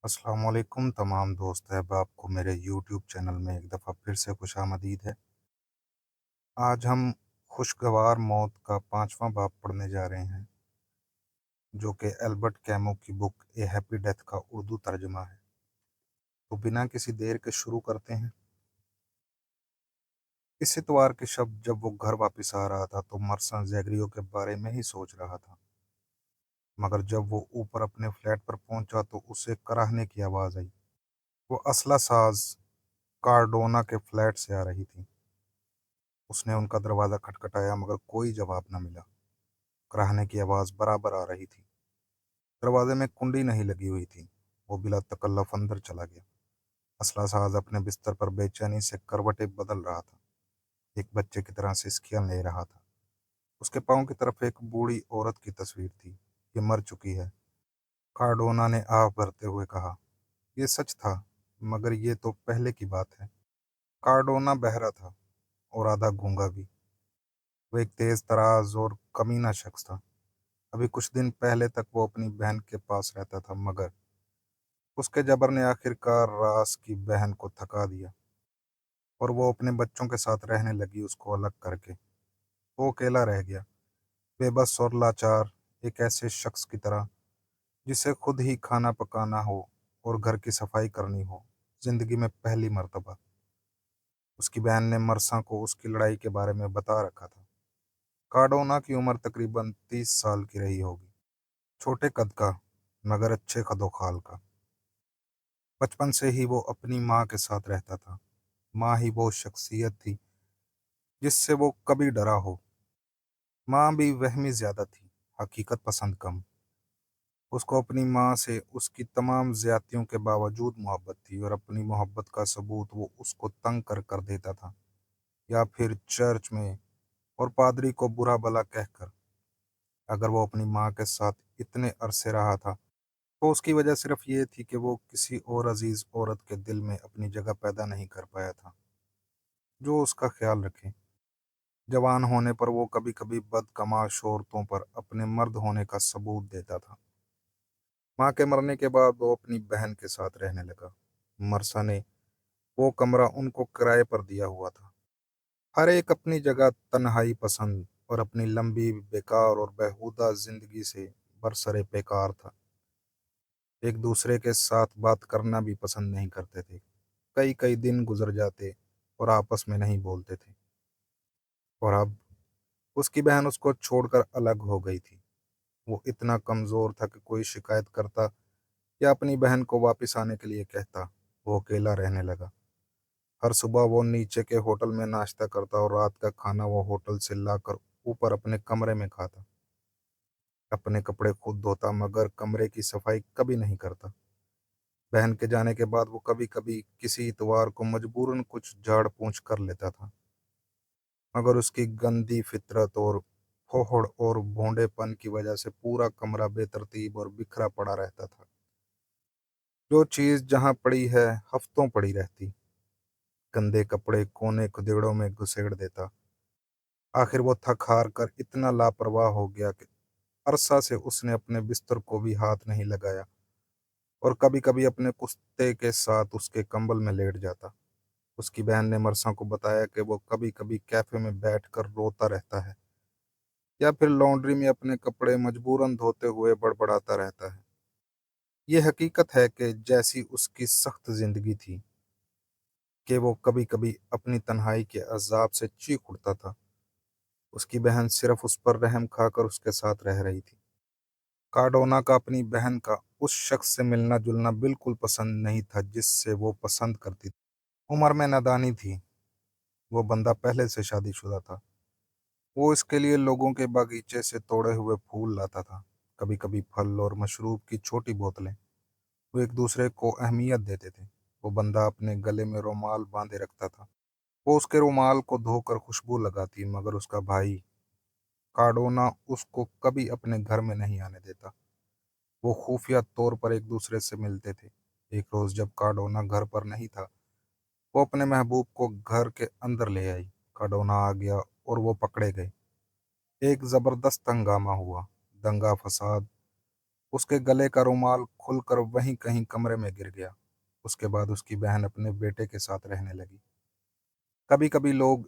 अस्सलाम वालेकुम तमाम दोस्त अहबाब को मेरे यूट्यूब चैनल में एक दफ़ा फिर से खुशामदीद है। आज हम खुशगवार मौत का 5वां बाब पढ़ने जा रहे हैं, जो कि एल्बर्ट कैमू की बुक ए हैप्पी डेथ का उर्दू तर्जुमा है। तो बिना किसी देर के शुरू करते हैं। इस इतवार के शब जब वो घर वापस आ रहा था तो मरसा जैगरियो के बारे में ही सोच रहा था, मगर जब वो ऊपर अपने फ्लैट पर पहुंचा तो उसे कराहने की आवाज़ आई। वो असला साज कार्डोना के फ्लैट से आ रही थी। उसने उनका दरवाज़ा खटखटाया मगर कोई जवाब न मिला। कराहने की आवाज़ बराबर आ रही थी। दरवाजे में कुंडी नहीं लगी हुई थी। वो बिला तकल्लुफ़ अंदर चला गया। असला साहब अपने बिस्तर पर बेचैनी से करवटें बदल रहा था, एक बच्चे की तरह सिसकियां ले रहा था। उसके पाँव की तरफ एक बूढ़ी औरत की तस्वीर थी। ये मर चुकी है, कार्डोना ने आह भरते हुए कहा। ये सच था, मगर ये तो पहले की बात है। कार्डोना बहरा था और आधा गूंगा भी। वो एक तेज तराज और कमीना शख्स था। अभी कुछ दिन पहले तक वो अपनी बहन के पास रहता था, मगर उसके जबर ने आखिरकार रास की बहन को थका दिया और वो अपने बच्चों के साथ रहने लगी, उसको अलग करके। वो अकेला रह गया, बेबस और लाचार, एक ऐसे शख्स की तरह जिसे खुद ही खाना पकाना हो और घर की सफाई करनी हो, जिंदगी में पहली मर्तबा। उसकी बहन ने मरसा को उसकी लड़ाई के बारे में बता रखा था। कार्डोना की उम्र तकरीबन 30 साल की रही होगी। छोटे कद का, मगर अच्छे कदोखाल का। बचपन से ही वो अपनी माँ के साथ रहता था। माँ ही वो शख्सियत थी जिससे वो कभी डरा हो। माँ भी वहमी ज्यादा थी, हकीकत पसंद कम। उसको अपनी माँ से उसकी तमाम ज्यादतियों के बावजूद मोहब्बत थी, और अपनी मोहब्बत का सबूत वो उसको तंग कर कर देता था, या फिर चर्च में और पादरी को बुरा भला कहकर। अगर वो अपनी माँ के साथ इतने अरसे रहा था तो उसकी वजह सिर्फ ये थी कि वो किसी और अजीज औरत के दिल में अपनी जगह पैदा नहीं कर पाया था जो उसका ख्याल रखे। जवान होने पर वो कभी कभी बदकमाश औरतों पर अपने मर्द होने का सबूत देता था। माँ के मरने के बाद वो अपनी बहन के साथ रहने लगा। मरसा ने वो कमरा उनको किराए पर दिया हुआ था। हर एक अपनी जगह तन्हाई पसंद और अपनी लंबी बेकार और बेहुदा जिंदगी से बरसरे बेकार था। एक दूसरे के साथ बात करना भी पसंद नहीं करते थे। कई कई दिन गुजर जाते और आपस में नहीं बोलते थे। और अब उसकी बहन उसको छोड़कर अलग हो गई थी। वो इतना कमजोर था कि कोई शिकायत करता या अपनी बहन को वापस आने के लिए कहता, वो अकेला रहने लगा। हर सुबह वो नीचे के होटल में नाश्ता करता और रात का खाना वो होटल से लाकर ऊपर अपने कमरे में खाता। अपने कपड़े खुद धोता, मगर कमरे की सफाई कभी नहीं करता। बहन के जाने के बाद वो कभी कभी किसी इतवार को मजबूरन कुछ झाड़ पूंछ कर लेता था, मगर उसकी गंदी फितरत और फोहड़ और भोंडेपन की वजह से पूरा कमरा बेतरतीब और बिखरा पड़ा रहता था। जो चीज जहां पड़ी है हफ्तों पड़ी रहती। गंदे कपड़े कोने खुदेड़ों में घुसेड़ देता। आखिर वो थक हार कर इतना लापरवाह हो गया कि अरसा से उसने अपने बिस्तर को भी हाथ नहीं लगाया, और कभी कभी अपने कुत्ते के साथ उसके कंबल में लेट जाता। उसकी बहन ने मरसा को बताया कि वो कभी कभी कैफे में बैठकर रोता रहता है, या फिर लॉन्ड्री में अपने कपड़े मजबूरन धोते हुए बड़बड़ाता रहता है। ये हकीकत है कि जैसी उसकी सख्त जिंदगी थी कि वो कभी कभी अपनी तन्हाई के अजाब से चीख उठता था। उसकी बहन सिर्फ उस पर रहम खाकर उसके साथ रह रही थी। कार्डोना का अपनी बहन का उस शख्स से मिलना जुलना बिल्कुल पसंद नहीं था जिससे वो पसंद करती थी। उम्र में नादानी थी। वो बंदा पहले से शादीशुदा था। वो इसके लिए लोगों के बागीचे से तोड़े हुए फूल लाता था, कभी कभी फल और मशरूब की छोटी बोतलें। वो एक दूसरे को अहमियत देते थे। वो बंदा अपने गले में रुमाल बांधे रखता था। वो उसके रुमाल को धोकर खुशबू लगाती, मगर उसका भाई कार्डोना उसको कभी अपने घर में नहीं आने देता। वो खुफिया तौर पर एक दूसरे से मिलते थे। एक रोज जब कार्डोना घर पर नहीं था, वो अपने महबूब को घर के अंदर ले आई। कार्डोना आ गया और वो पकड़े गए। एक जबरदस्त हंगामा हुआ, दंगा फसाद। اس کے گلے کا رومال کھل کر وہیں کہیں کمرے میں گر گیا۔ اس کے بعد اس کی بہن اپنے بیٹے کے ساتھ رہنے لگی۔ کبھی کبھی لوگ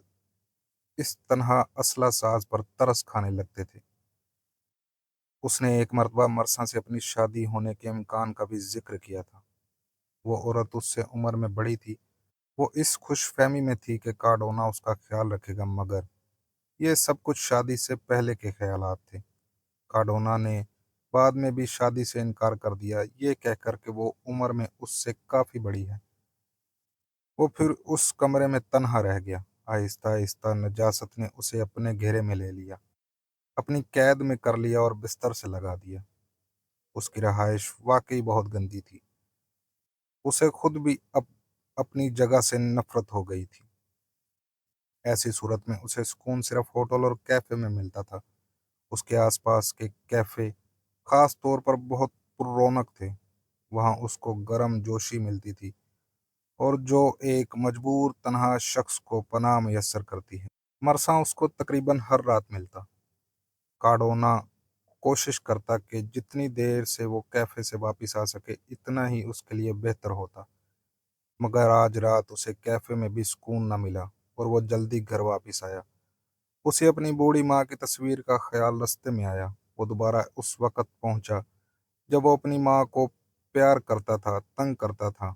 اس تنہا اسلحہ ساز پر ترس کھانے لگتے تھے۔ اس نے ایک مرتبہ مرساں سے اپنی شادی ہونے کے امکان کا بھی ذکر کیا تھا۔ وہ عورت اس سے عمر میں بڑی تھی۔ وہ اس خوش فہمی میں تھی کہ کارڈونا اس کا خیال رکھے گا، مگر یہ سب کچھ شادی سے پہلے کے خیالات تھے۔ کارڈونا نے بعد میں بھی شادی سے انکار کر دیا، یہ کہہ کر کہ وہ عمر میں اس سے کافی بڑی ہے۔ وہ پھر اس کمرے میں تنہا رہ گیا۔ آہستہ آہستہ نجاست نے اسے اپنے گھیرے میں لے لیا، اپنی قید میں کر لیا اور بستر سے لگا دیا۔ اس کی رہائش واقعی بہت گندی تھی۔ اسے خود بھی اب اپنی جگہ سے نفرت ہو گئی تھی۔ ایسی صورت میں اسے سکون صرف ہوٹل اور کیفے میں ملتا تھا۔ اس کے آس پاس کے کیفے خاص طور پر بہت پر رونق تھے۔ وہاں اس کو گرم جوشی ملتی تھی، اور جو ایک مجبور تنہا شخص کو پناہ میسر کرتی ہے۔ مرساں اس کو تقریباً ہر رات ملتا۔ کارڈونا کوشش کرتا کہ جتنی دیر سے وہ کیفے سے واپس آ سکے اتنا ہی اس کے لیے بہتر ہوتا، مگر آج رات اسے کیفے میں بھی سکون نہ ملا اور وہ جلدی گھر واپس آیا۔ اسے اپنی بوڑھی ماں کی تصویر کا خیال رستے میں آیا۔ وہ دوبارہ اس وقت پہنچا جب وہ اپنی ماں کو پیار کرتا تھا، تنگ کرتا تھا۔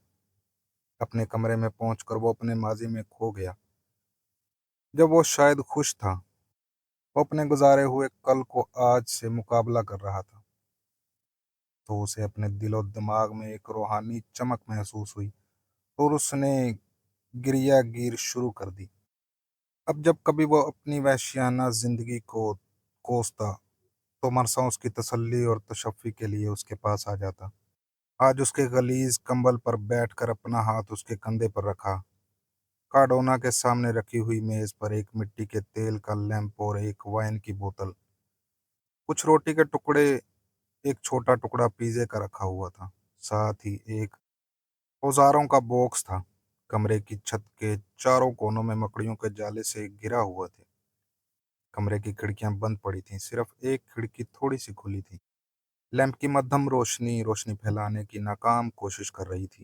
اپنے کمرے میں پہنچ کر وہ اپنے ماضی میں کھو گیا، جب وہ شاید خوش تھا۔ وہ اپنے گزارے ہوئے کل کو آج سے مقابلہ کر رہا تھا، تو اسے اپنے دل و دماغ میں ایک روحانی چمک محسوس ہوئی اور اس نے گریا گیر شروع کر دی۔ اب جب کبھی وہ اپنی وحشیانہ زندگی کو کوستا تو مرسا اس کی تسلی اور تشفی کے لیے اس کے پاس آ جاتا۔ آج اس کے غلیظ کمبل پر بیٹھ کر اپنا ہاتھ اس کے کندھے پر رکھا۔ کارڈونا کے سامنے رکھی ہوئی میز پر ایک مٹی کے تیل کا لیمپ اور ایک وائن کی بوتل، کچھ روٹی کے ٹکڑے، ایک چھوٹا ٹکڑا پیزے کا رکھا ہوا تھا۔ ساتھ ہی ایک اوزاروں کا باکس تھا۔ کمرے کی چھت کے چاروں کونوں میں مکڑیوں کے جالے سے گھرا ہوا تھے۔ کمرے کی کھڑکیاں بند پڑی تھیں، صرف ایک کھڑکی تھوڑی سی کھلی تھی۔ لیمپ کی مدھم روشنی پھیلانے کی ناکام کوشش کر رہی تھی۔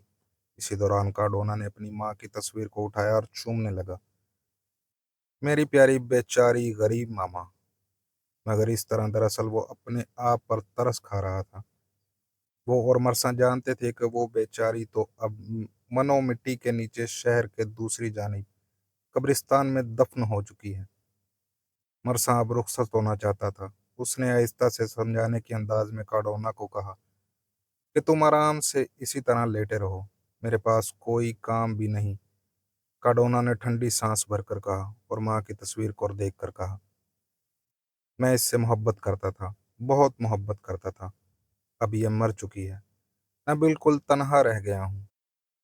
اسی دوران کارڈونا نے اپنی ماں کی تصویر کو اٹھایا اور چومنے لگا۔ میری پیاری بیچاری غریب ماما۔ مگر اس طرح دراصل وہ اپنے آپ پر ترس کھا رہا تھا۔ وہ اور مرساں جانتے تھے کہ وہ بیچاری تو اب منو مٹی کے نیچے شہر کے دوسری جانب قبرستان میں دفن ہو چکی ہے۔ مرساں اب رخصت ہونا چاہتا تھا۔ اس نے آہستہ سے سمجھانے کے انداز میں کارڈونا کو کہا کہ تم آرام سے اسی طرح لیٹے رہو، میرے پاس کوئی کام بھی نہیں۔ کارڈونا نے ٹھنڈی سانس بھر کر کہا اور ماں کی تصویر کو دیکھ کر کہا، میں اس سے محبت کرتا تھا، بہت محبت کرتا تھا۔ اب یہ مر چکی ہے، میں بالکل تنہا رہ گیا ہوں۔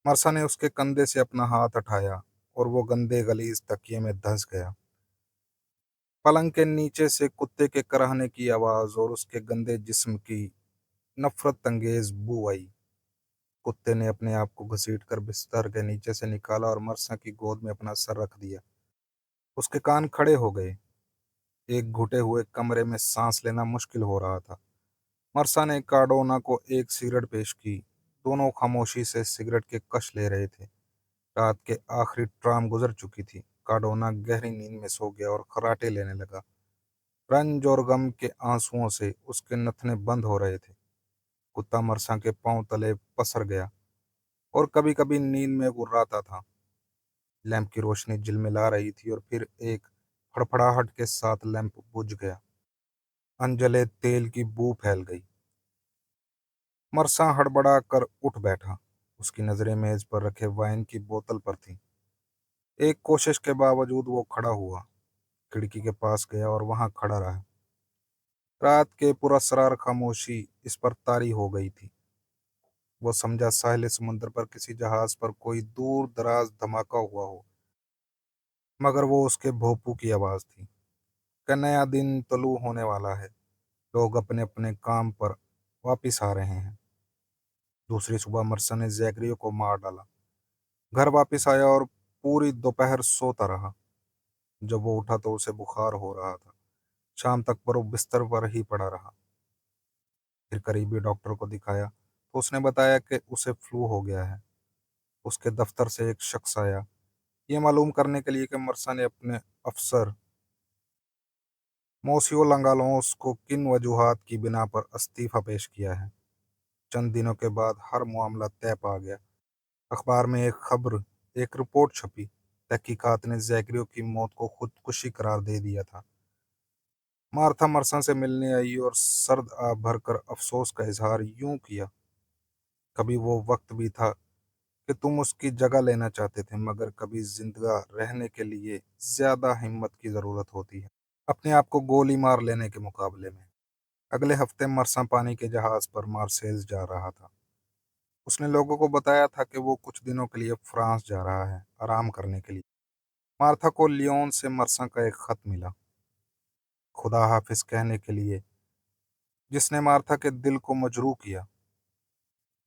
مرسا نے اس کے کندھے سے اپنا ہاتھ اٹھایا اور وہ گندے غلیظ تکیے میں دھنس گیا۔ پلنگ کے نیچے سے کتے کے کراہنے کی آواز اور اس کے گندے جسم کی نفرت انگیز بو آئی۔ کتے نے اپنے آپ کو گھسیٹ کر بستر کے نیچے سے نکالا اور مرسا کی گود میں اپنا سر رکھ دیا۔ اس کے کان کھڑے ہو گئے۔ ایک گھٹے ہوئے کمرے میں سانس لینا مشکل ہو رہا تھا۔ مرسا نے کارڈونا کو ایک سگریٹ پیش کی۔ دونوں خاموشی سے سگریٹ کے کش لے رہے تھے۔ رات کے آخری ٹرام گزر چکی تھی۔ کارڈونا گہری نیند میں سو گیا اور خراٹے لینے لگا۔ رنج اور غم کے آنسوؤں سے اس کے نتنے بند ہو رہے تھے۔ کتا مرسا کے پاؤں تلے پسر گیا اور کبھی کبھی نیند میں گراتا تھا۔ لیمپ کی روشنی جلملا رہی تھی اور پھر ایک پھڑپھڑاہٹ کے ساتھ لیمپ بجھ گیا۔ انجلے تیل کی بو پھیل گئی۔ مرسا ہڑبڑا کر اٹھ بیٹھا۔ اس کی نظریں میز پر رکھے وائن کی بوتل پر تھیں۔ ایک کوشش کے باوجود وہ کھڑا ہوا، کھڑکی کے پاس گیا اور وہاں کھڑا رہا۔ رات کے پراسرار خاموشی اس پر طاری ہو گئی تھی۔ وہ سمجھا ساحل سمندر پر کسی جہاز پر کوئی دور دراز دھماکہ ہوا ہو، مگر وہ اس کے بھونپو کی آواز تھی کہ نیا دن طلوع ہونے والا ہے، لوگ اپنے اپنے کام پر واپس آ رہے ہیں۔ دوسری صبح مرسا نے زیگریو کو مار ڈالا، گھر واپس آیا اور پوری دوپہر سوتا رہا۔ جب وہ اٹھا تو اسے بخار ہو رہا تھا۔ شام تک پر وہ بستر پر ہی پڑا رہا۔ फिर करीबी डॉक्टर को दिखाया तो उसने बताया कि उसे फ्लू हो गया है। उसके दफ्तर से एक शख्स आया, ये मालूम करने के लिए कि मर्सा ने अपने अफसर मोसियो लंगालोस को किन वजूहात की बिना पर इस्तीफा पेश किया है। चंद दिनों के बाद हर मामला तय पा गया। अखबार में एक रिपोर्ट छपी। तहकीकात ने जैकरियो की मौत को खुदकुशी करार दे दिया था। मार्था मर्सा से मिलने आई और सर्द आह भरकर अफसोस का इजहार यूं किया, कभी वो वक्त भी था कि तुम उसकी जगह लेना चाहते थे, मगर कभी जिंदा रहने के लिए ज्यादा हिम्मत की जरूरत होती है, अपने आप को गोली मार लेने के मुकाबले में। अगले हफ्ते मरसा पानी के जहाज पर मार्सेल्स जा रहा था। उसने लोगों को बताया था कि वो कुछ दिनों के लिए फ्रांस जा रहा है, आराम करने के लिए। मार्था को लियोन से मरसा का एक खत मिला, खुदा हाफिज कहने के लिए, जिसने मार्था के दिल को मजरूह किया।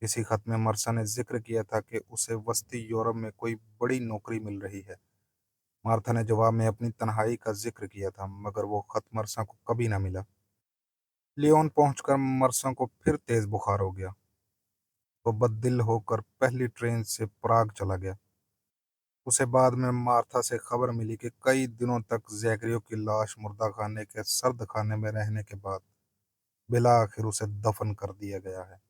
इसी खत में मरसा ने जिक्र किया था कि उसे वस्ती यूरोप में कोई बड़ी नौकरी मिल रही है। मार्था ने जवाब में अपनी तन्हाई का जिक्र किया था, मगर वो खत मरसा को कभी ना मिला। लियोन पहुंचकर मरसा को फिर तेज बुखार हो गया। वो बददिल होकर पहली ट्रेन से प्राग चला गया। उसे बाद में मार्था से खबर मिली कि कई दिनों तक जैकरियो की लाश मुर्दा खाने के सर्द खाने में रहने के बाद बिला आखिर उसे दफन कर दिया गया है।